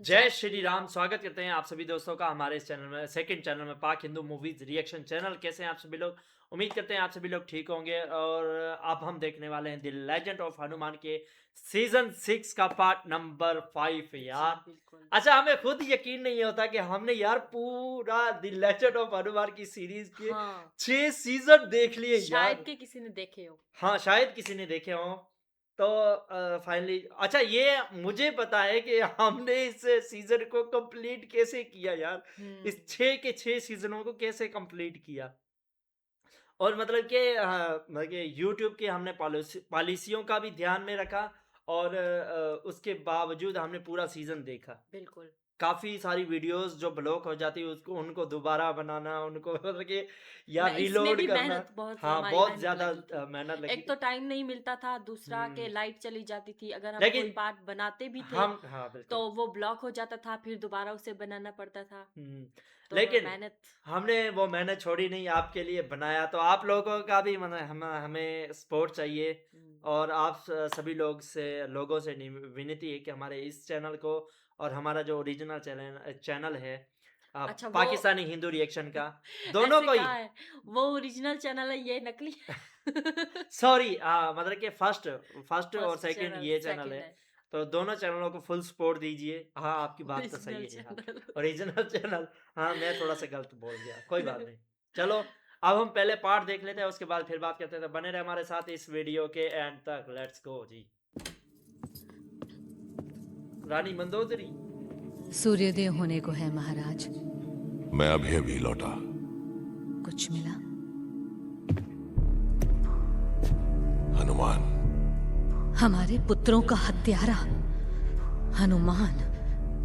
जय श्री राम। स्वागत करते हैं आप सभी दोस्तों का हमारे इस चैनल में, सेकंड चैनल में, पाक हिंदू मूवीज रिएक्शन चैनल। कैसे हैं आप सभी लोग? उम्मीद करते हैं आप सभी लोग ठीक होंगे। और अब हम देखने वाले हैं द लेजेंड ऑफ हनुमान के सीजन 6 का पार्ट नंबर 5 यार। बिल्कुल। अच्छा, हमें खुद यकीन नहीं होता कि हमने यार पूरा द लेजेंड ऑफ हनुमान की सीरीज के हाँ, 6 सीजन देख लिए शायद यार। के किसी ने देखे हो। हाँ, शायद किसी ने देखे हों। तो फाइनली अच्छा, ये मुझे पता है कि हमने इस सीज़न को कंप्लीट कैसे किया यार। हुँ। इस 6 के 6 सीज़नों को कैसे कंप्लीट किया। और मतलब कि मतलब कि यूट्यूब की हमने पॉलिसियों का भी ध्यान में रखा। और उसके बावजूद हमने पूरा सीज़न देखा। बिल्कुल। काफ़ी सारी वीडियोज़ जो ब्लॉक हो जाती है उसको उनको दोबारा बनाना, उनको मतलब कि या मैं इसमें रीलोड भी करना। मेहनत बहुत हाँ, हमारी बहुत मेहनत ज़्यादा लगी थी। मेहनत लगी एक तो थी। टाइम नहीं मिलता था, दूसरा कि हुँ, लाइट चली जाती थी। अगर हम कोई लेकिन पार्ट बनाते भी थे, हम हाँ, बिल्कुल। तो वो ब्लॉक हो जाता था, फिर दोबारा उसे बनाना पड़ता था। हुँ, तो लेकिन मेहनत। हमने वो मेहनत छोड़ी नहीं, आपके लिए बनाया। तो आप लोगों का भी हमें सपोर्ट चाहिए। हुँ। और आप सभी लोगों से विनती है कि हमारे इस चैनल को और हमारा जो ओरिजिनल चैनल है अच्छा वो पाकिस्तानी हिंदू रिएक्शन का, दोनों ऐसे को ही। कहा है, वो ओरिजिनल चैनल है, ये नकली है। सॉरी, मतलब कि फर्स्ट फर्स्ट और फर्स्ट सेकंड चैनल, ये चैनल है। सेकंड है। तो दोनों चैनलों को फुल सपोर्ट दीजिए। हाँ, आपकी बात तो सही ओरिजिनल है यार। चैनल। Original channel. हाँ, मैं थोड़ा-सा गलत बोल गया, कोई बात नहीं। चलो, अब हम पहले पार्ट देख लेते हैं, उसके बाद फिर बात करते हैं। तो बने रहे हमारे साथ इस वीडियो के एंड तक। लेट्स गो जी। रानी मंदोदरी। सूर्योदय होने को है महाराज। मैं अभी अभी लौटा। कुछ मिला? हनुमान। हमारे पुत्रों का हत्यारा हनुमान,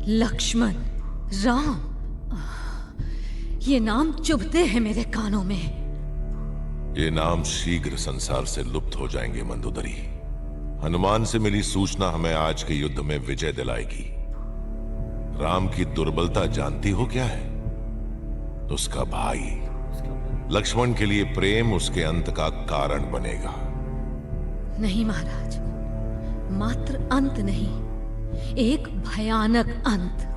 लक्ष्मण, राम, ये नाम चुभते हैं मेरे कानों में। ये नाम शीघ्र संसार से लुप्त हो जाएंगे मंदोदरी। हनुमान से मिली सूचना हमें आज के युद्ध में विजय दिलाएगी। राम की दुर्बलता जानती हो क्या है? उसका भाई लक्ष्मण के लिए प्रेम उसके अंत का कारण बनेगा। नहीं महाराज, मात्र अंत नहीं, एक भयानक अंत।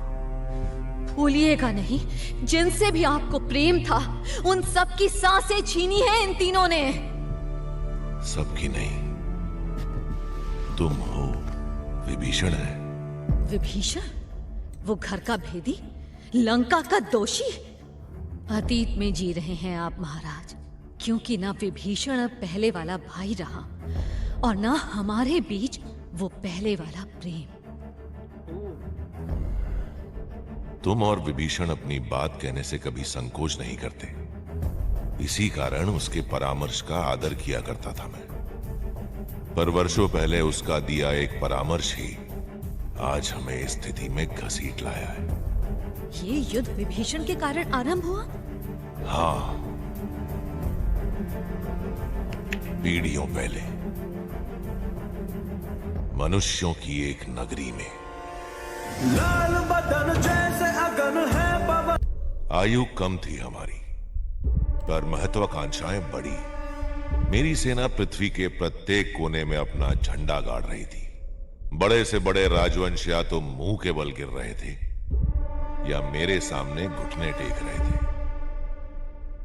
भूलिएगा नहीं, जिनसे भी आपको प्रेम था उन सब की सांसें छीनी है इन तीनों ने। सबकी नहीं, तुम हो। विभीषण है। विभीषण? वो घर का भेदी, लंका का दोषी? अतीत में जी रहे हैं आप महाराज, क्योंकि ना विभीषण अब पहले वाला भाई रहा और ना हमारे बीच वो पहले वाला प्रेम। तुम और विभीषण अपनी बात कहने से कभी संकोच नहीं करते। इसी कारण उसके परामर्श का आदर किया करता था मैं। पर वर्षों पहले उसका दिया एक परामर्श ही आज हमें इस स्थिति में घसीट लाया है। ये युद्ध विभीषण के कारण आरंभ हुआ? हाँ, पीढ़ियों पहले मनुष्यों की एक नगरी में लाल बदन जैसे अगन है पवन। आयु कम थी हमारी, पर महत्वाकांक्षाएं बड़ी। मेरी सेना पृथ्वी के प्रत्येक कोने में अपना झंडा गाड़ रही थी। बड़े से बड़े राजवंश या तो मुंह के बल गिर रहे थे या मेरे सामने घुटने टेक रहे थे।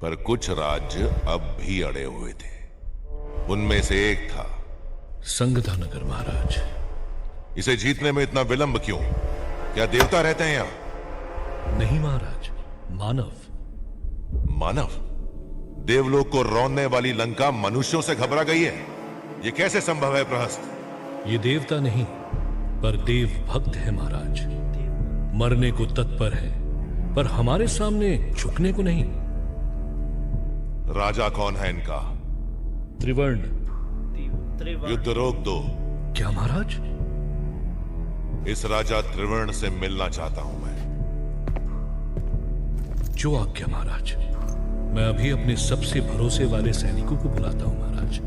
पर कुछ राज्य अब भी अड़े हुए थे। उनमें से एक था संगधा नगर महाराज। इसे जीतने में इतना विलंब क्यों? क्या देवता रहते हैं यहां? नहीं महाराज, मानव। मानव? देवलोक को रौंदने वाली लंका मनुष्यों से घबरा गई है। यह कैसे संभव है प्रहस्त? ये देवता नहीं, पर देव भक्त है महाराज। मरने को तत्पर है, पर हमारे सामने झुकने को नहीं। राजा कौन है इनका? त्रिवर्ण। युद्ध रोक दो। क्या महाराज? इस राजा त्रिवर्ण से मिलना चाहता हूं मैं। जो आज्ञा महाराज। मैं अभी अपने सबसे भरोसे वाले सैनिकों को बुलाता हूं महाराज।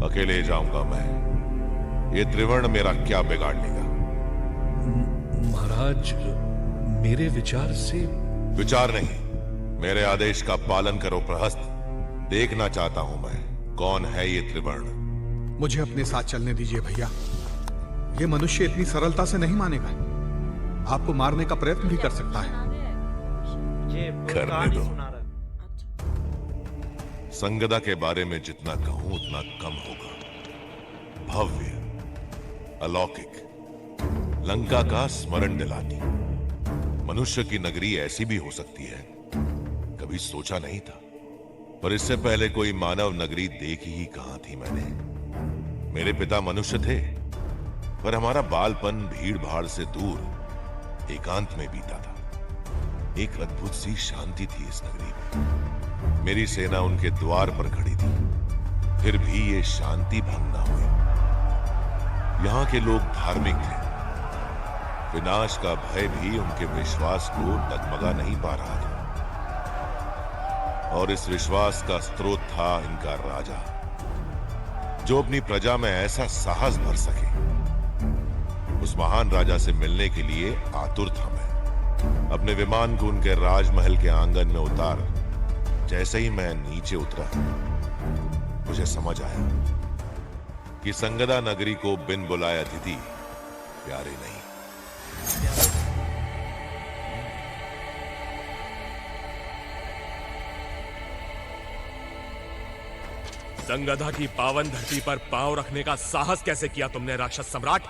अकेले जाऊंगा मैं। ये त्रिवर्ण मेरा क्या बिगाड़ लेगा? महाराज, मेरे विचार से। विचार नहीं, मेरे आदेश का पालन करो प्रहस्त। देखना चाहता हूं मैं, कौन है ये त्रिवर्ण? मुझे अपने साथ चलने दीजिए भैया। ये मनुष्य इतनी सरलता से नहीं मानेगा। आपको मारने का प्रयत्न भी कर सकता है। ये करने कहानी दो। सुना रहा है। अच्छा संगदा के बारे में जितना कहूं उतना कम होगा। भव्य, अलौकिक, लंका का स्मरण दिलाती। मनुष्य की नगरी ऐसी भी हो सकती है, कभी सोचा नहीं था। पर इससे पहले कोई मानव नगरी देखी ही कहां थी मैंने। मेरे पिता मनुष्य थे, पर हमारा बालपन भीड़ भाड़ से दूर एकांत में बीता था। एक अद्भुत सी शांति थी इस नगरी में। मेरी सेना उनके द्वार पर खड़ी थी, फिर भी ये शांति भंग ना हुई। यहां के लोग धार्मिक थे। विनाश का भय भी उनके विश्वास को डगमगा नहीं पा रहा था। और इस विश्वास का स्रोत था इनका राजा, जो अपनी प्रजा में ऐसा साहस भर सके। उस महान राजा से मिलने के लिए आतुर था मैं। अपने विमान को उनके राजमहल के आंगन में उतार जैसे ही मैं नीचे उतरा, मुझे समझ आया कि संगदा नगरी को बिन बुलाए अतिथि प्यारे नहीं। संगदा की पावन धरती पर पांव रखने का साहस कैसे किया तुमने, राक्षस सम्राट?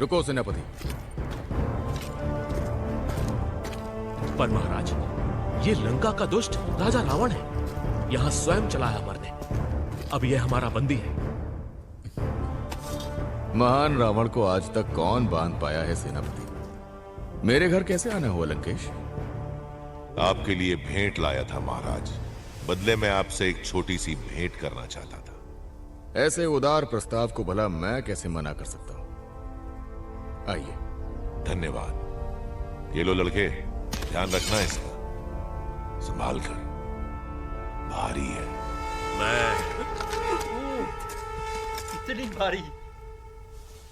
रुको सेनापति। पर महाराज, ये लंका का दुष्ट राजा रावण है। यहां स्वयं चला है मरने। अब यह हमारा बंदी है। महान रावण को आज तक कौन बांध पाया है सेनापति? मेरे घर कैसे आना हुआ लंकेश? आपके लिए भेंट लाया था महाराज। बदले में आपसे एक छोटी सी भेंट करना चाहता था। ऐसे उदार प्रस्ताव को भला मैं कैसे मना कर सकता हूं? आइए। धन्यवाद। ये लो लड़के, ध्यान रखना इसका, संभाल कर, भारी है। मैं इतनी भारी।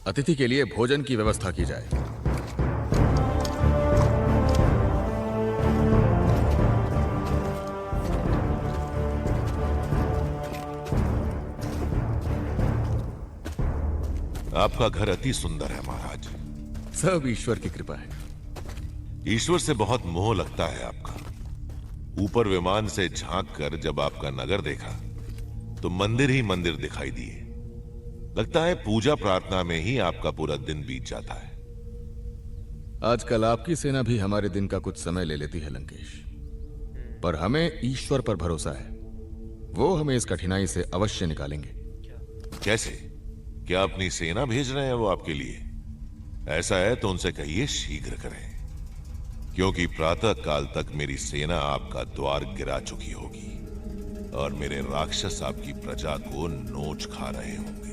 अतिथि के लिए भोजन की व्यवस्था की जाए। आपका घर अति सुंदर है महाराज। सब ईश्वर की कृपा है। ईश्वर से बहुत मोह लगता है आपका। ऊपर विमान से झांक कर जब आपका नगर देखा तो मंदिर ही मंदिर दिखाई दिए। लगता है पूजा प्रार्थना में ही आपका पूरा दिन बीत जाता है। आजकल आपकी सेना भी हमारे दिन का कुछ समय ले लेती है लंकेश, पर हमें ईश्वर पर भरोसा है। वो हमें इस कठिनाई से अवश्य निकालेंगे। कैसे? क्या अपनी सेना भेज रहे हैं वो आपके लिए? ऐसा है तो उनसे कहिए शीघ्र करें, क्योंकि प्रातः काल तक मेरी सेना आपका द्वार गिरा चुकी होगी और मेरे राक्षस आपकी प्रजा को नोच खा रहे होंगे।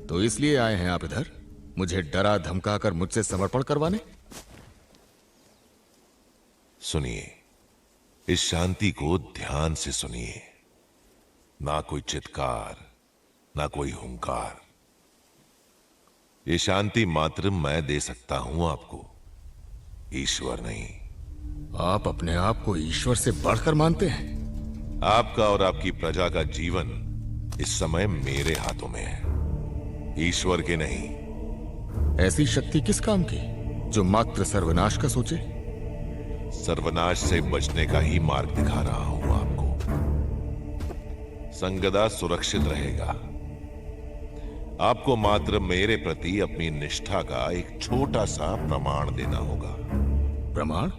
तो इसलिए आए हैं आप इधर, मुझे डरा धमकाकर मुझसे समर्पण करवाने? सुनिए, इस शांति को ध्यान से सुनिए। ना कोई चित्कार, ना कोई हुंकार। ये शांति मात्र मैं दे सकता हूं आपको, ईश्वर नहीं। आप अपने आप को ईश्वर से बढ़कर मानते हैं? आपका और आपकी प्रजा का जीवन इस समय मेरे हाथों में है, ईश्वर के नहीं। ऐसी शक्ति किस काम की जो मात्र सर्वनाश का सोचे? सर्वनाश से बचने का ही मार्ग दिखा रहा हूं आपको। संगदा सुरक्षित रहेगा। आपको मात्र मेरे प्रति अपनी निष्ठा का एक छोटा सा प्रमाण देना होगा। प्रमाण?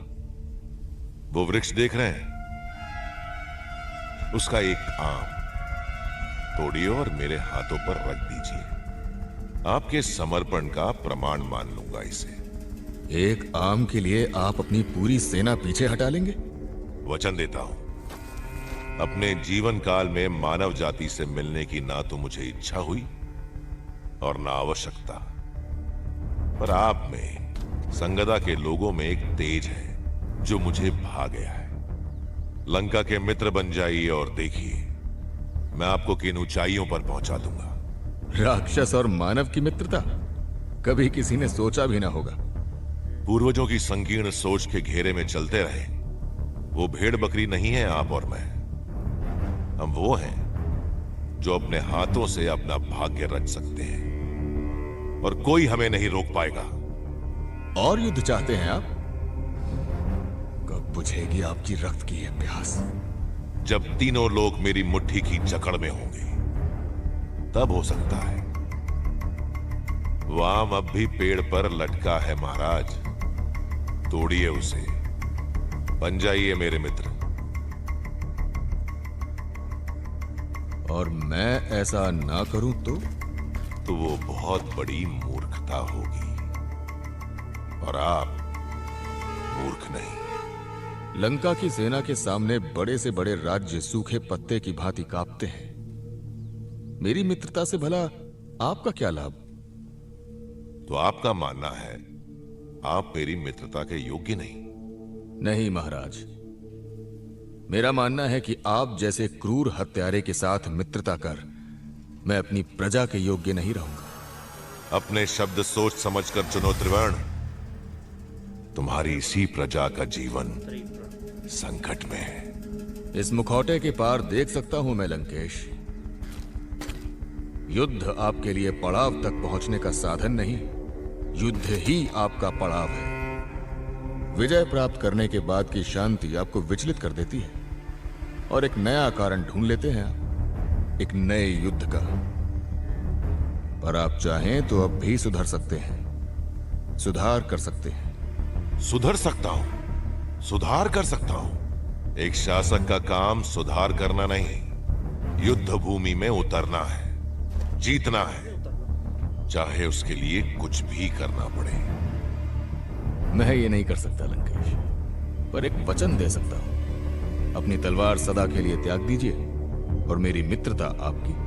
वो वृक्ष देख रहे हैं, उसका एक आम तोड़िए और मेरे हाथों पर रख दीजिए। आपके समर्पण का प्रमाण मान लूंगा इसे। एक आम के लिए आप अपनी पूरी सेना पीछे हटा लेंगे? वचन देता हूं, अपने जीवन काल में मानव जाति से मिलने की ना तो मुझे इच्छा हुई और ना आवश्यकता, पर आप में, संगदा के लोगों में एक तेज है जो मुझे भा गया है। लंका के मित्र बन जाइए और देखिए मैं आपको किन ऊंचाइयों पर पहुंचा दूंगा। राक्षस और मानव की मित्रता कभी किसी ने सोचा भी ना होगा। पूर्वजों की संकीर्ण सोच के घेरे में चलते रहे। वो भेड़ बकरी नहीं है आप और मैं। हम वो हैं जो अपने हाथों से अपना भाग्य रच सकते हैं और कोई हमें नहीं रोक पाएगा। और युद्ध चाहते हैं आप? कब बुझेगी आपकी रक्त की यह प्यास? जब तीनों लोग मेरी मुट्ठी की जकड़ में होंगे तब हो सकता है। वाम अब भी पेड़ पर लटका है महाराज, तोड़िए उसे, बन जाइए मेरे मित्र। और मैं ऐसा ना करूं तो वो बहुत बड़ी मूर्खता होगी, और आप मूर्ख नहीं। लंका की सेना के सामने बड़े से बड़े राज्य सूखे पत्ते की भांति कांपते हैं। मेरी मित्रता से भला आपका क्या लाभ? तो आपका मानना है आप मेरी मित्रता के योग्य नहीं? नहीं महाराज, मेरा मानना है कि आप जैसे क्रूर हत्यारे के साथ मित्रता कर मैं अपनी प्रजा के योग्य नहीं रहूंगा। अपने शब्द सोच समझकर चुनो त्रिवर्ण। तुम्हारी इसी प्रजा का जीवन संकट में है। इस मुखौटे के पार देख सकता हूं मैं लंकेश। युद्ध आपके लिए पड़ाव तक पहुंचने का साधन नहीं, युद्ध ही आपका पड़ाव है। विजय प्राप्त करने के बाद की शांति आपको विचलित कर देती है और एक नया कारण ढूंढ लेते हैं आप, एक नए युद्ध का। पर आप चाहें तो अब भी सुधर सकते हैं, सुधार कर सकते हैं। सुधर सकता हूं, सुधार कर सकता हूं। एक शासक का काम सुधार करना नहीं, युद्ध भूमि में उतरना है, जीतना है, चाहे उसके लिए कुछ भी करना पड़े। मैं ये नहीं कर सकता लंकेश, पर एक वचन दे सकता हूं। अपनी तलवार सदा के लिए त्याग दीजिए और मेरी मित्रता आपकी।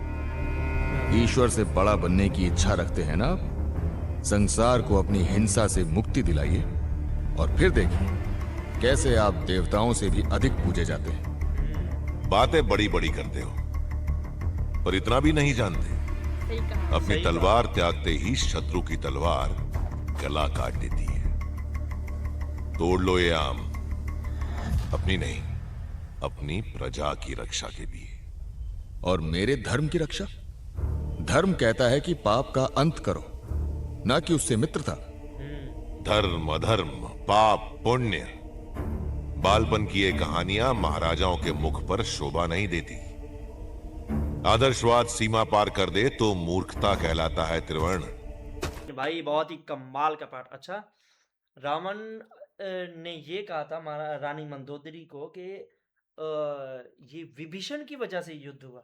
ईश्वर से बड़ा बनने की इच्छा रखते हैं ना आप? संसार को अपनी हिंसा से मुक्ति दिलाइए और फिर देखिए कैसे आप देवताओं से भी अधिक पूजे जाते हैं। बातें बड़ी बड़ी करते हो, पर इतना भी नहीं जानते। सही कहा। अपनी तलवार त्यागते ही शत्रु की तलवार गला काट देती है। तोड़ लो ये आम, अपनी नहीं, अपनी प्रजा की रक्षा के लिए। और मेरे धर्म की रक्षा? धर्म कहता है कि पाप का अंत करो, ना कि उससे मित्रता। धर्म अधर्म, पाप पुण्य, बालपन की ये कहानियां महाराजाओं के मुख पर शोभा नहीं देती। आदर्शवाद सीमा पार कर दे तो मूर्खता कहलाता है त्रिवर्ण। भाई बहुत ही कमाल का पाठ। अच्छा, रावण ने ये कहा था रानी मंदोदरी को कि ये विभीषण की वजह से युद्ध हुआ।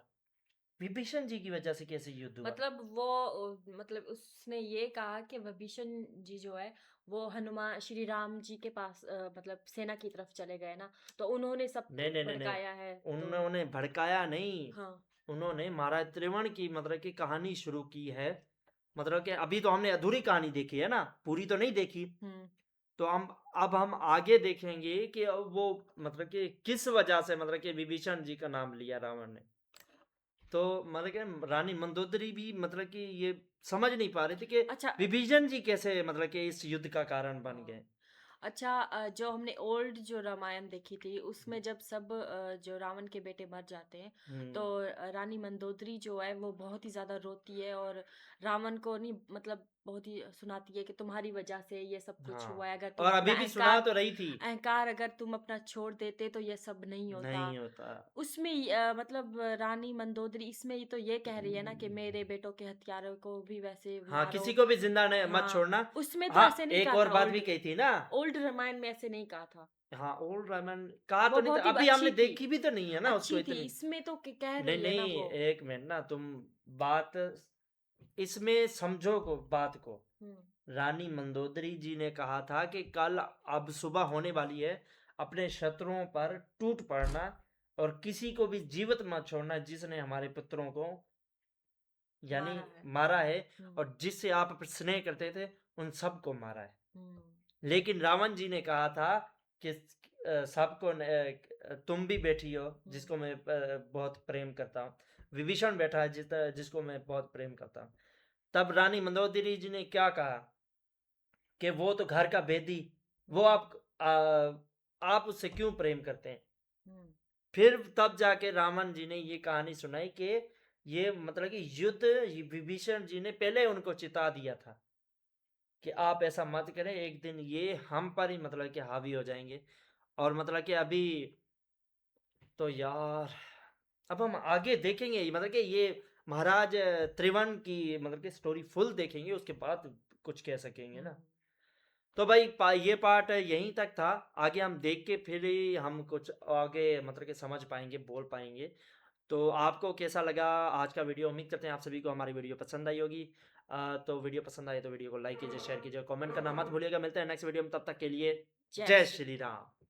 विभीषण जी की वजह से कैसे युद्ध हुआ? मतलब वो मतलब उसने ये कहा कि विभीषण जी जो है वो हनुमान श्री राम जी के पास मतलब सेना की तरफ चले गए ना, तो उन्होंने सब नहीं, भड़काया है। तो उन्होंने भड़काया नहीं, हाँ। उन्होंने महाराज त्रिवर्ण की मतलब की कहानी शुरू की है। मतलब कि अभी तो हमने अधूरी कहानी देखी है ना, पूरी तो नहीं देखी। तो अब हम आगे देखेंगे कि वो मतलब कि किस वजह से मतलब कि विभीषण जी का नाम लिया रावण ने। तो मतलब कि रानी मंदोदरी भी मतलब कि ये समझ नहीं पा रही थी कि अच्छा। विभीषण जी कैसे मतलब कि इस युद्ध का कारण बन गए। अच्छा, जो हमने ओल्ड जो रामायण देखी थी उसमें जब सब जो रावण के बेटे मर जाते हैं तो रानी मंदोदरी जो है वो बहुत ही ज्यादा रोती है और रावण को नहीं मतलब बहुत ही सुनाती है कि तुम्हारी वजह से ये सब कुछ हाँ, हुआ है। अगर तुम और अपना अभी भी सुना तो रही थी, अहंकार अगर तुम अपना छोड़ देते तो ये सब नहीं होता। नहीं होता। उसमें मतलब रानी मंदोदरी इसमें तो ये कह रही है ना कि मेरे बेटों के हत्यारों को भी वैसे हाँ, मारो। किसी को भी जिंदा नहीं मत हाँ, छोड़ना। उसमें तो हाँ, ऐसे नहीं एक कहा और था। बात भी कही थी ना। ओल्ड रामायण में ऐसे नहीं कहा था। हाँ, ओल्ड रामायण कहा वो तो नहीं था, बहुत ही अभी हमने अच्छी थी। देखी भी तो नहीं है ना उसको अच्छी थी, इतनी। इसमें तो कह नहीं रही है ना नहीं, वो। एक मिनट ना, तुम बात इसमें समझो को बात को। रानी मंदोदरी जी ने कहा था कि कल अब सुबह होने वाली है, अपने शत्रुओं पर टूट पड़ना और किसी को भी जीवित मत छोड़ना जिसने हमारे पुत्रों को यानी मारा है और जिससे आप स्नेह करते थे उन सबको मारा है। लेकिन रावण जी ने कहा था कि सबको तुम भी बैठी हो जिसको मैं बहुत प्रेम करता हूँ, विभीषण बैठा है जिसको मैं बहुत प्रेम करता हूँ। तब रानी मंदोदरी जी ने क्या कहा कि वो तो घर का भेदी, वो आप उससे क्यों प्रेम करते हैं। फिर तब जाके रावण जी ने ये कहानी सुनाई कि ये मतलब कि युद्ध विभीषण जी ने पहले उनको चिता दिया था कि आप ऐसा मत करें, एक दिन ये हम पर ही मतलब कि हावी हो जाएंगे। और मतलब कि अभी तो यार अब हम आगे देखेंगे ही, मतलब कि ये महाराज त्रिवन की मतलब कि स्टोरी फुल देखेंगे, उसके बाद कुछ कह सकेंगे ना। तो भाई ये पार्ट यहीं तक था। आगे हम देख के फिर ही हम कुछ आगे मतलब कि समझ पाएंगे, बोल पाएंगे। तो आपको कैसा लगा आज का वीडियो? उम्मीद करते हैं आप सभी को हमारी वीडियो पसंद आई होगी। तो वीडियो पसंद आए तो वीडियो को लाइक कीजिए, शेयर कीजिए, कमेंट करना मत भूलिएगा। मिलते हैं नेक्स्ट वीडियो में, तब तक के लिए जय जय श्री श्री राम।